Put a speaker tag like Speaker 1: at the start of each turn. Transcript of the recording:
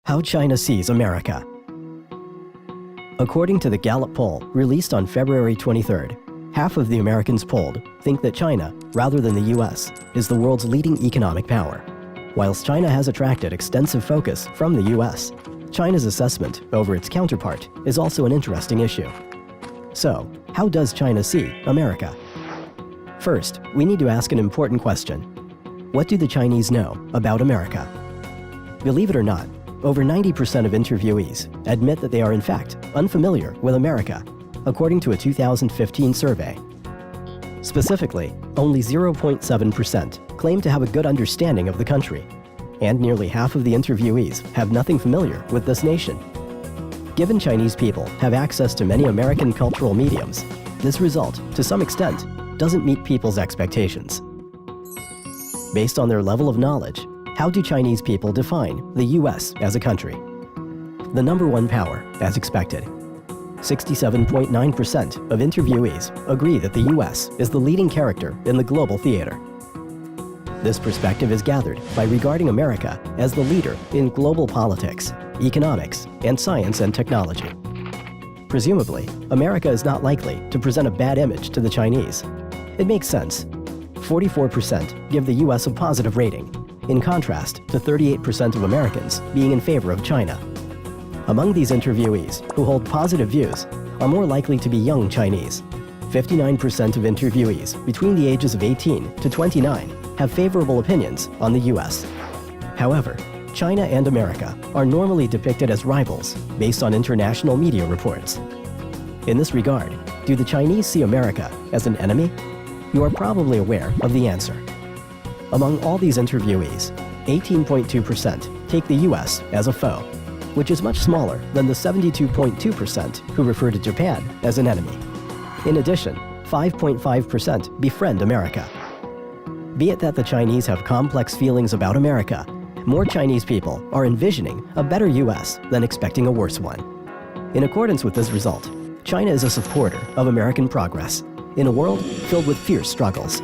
Speaker 1: How China Sees America. According to the Gallup poll released on February 23rd, half of the Americans polled think that China, rather than the US, is the world's leading economic power. Whilst China has attracted extensive focus from the US, China's assessment over its counterpart is also an interesting issue. So, how does China see America? First, we need to ask an important question. What do the Chinese know about America? Believe it or not, over 90% of interviewees admit that they are in fact unfamiliar with America, according to a 2015 survey. Specifically, only 0.7% claim to have a good understanding of the country, and nearly half of the interviewees have nothing familiar with this nation. Given Chinese people have access to many American cultural mediums, this result, to some extent, doesn't meet people's expectations. Based on their level of knowledge, how do Chinese people define the US as a country? The number one power, as expected. 67.9% of interviewees agree that the US is the leading character in the global theater. This perspective is gathered by regarding America as the leader in global politics, economics, and science and technology. Presumably, America is not likely to present a bad image to the Chinese. It makes sense. 44% give the US a positive rating, in contrast to 38% of Americans being in favor of China. Among these interviewees who hold positive views are more likely to be young Chinese. 59% of interviewees between the ages of 18 to 29 have favorable opinions on the US. However, China and America are normally depicted as rivals based on international media reports. In this regard, do the Chinese see America as an enemy? You are probably aware of the answer. Among all these interviewees, 18.2% take the US as a foe, which is much smaller than the 72.2% who refer to Japan as an enemy. In addition, 5.5% befriend America. Be it that the Chinese have complex feelings about America, more Chinese people are envisioning a better US than expecting a worse one. In accordance with this result, China is a supporter of American progress in a world filled with fierce struggles.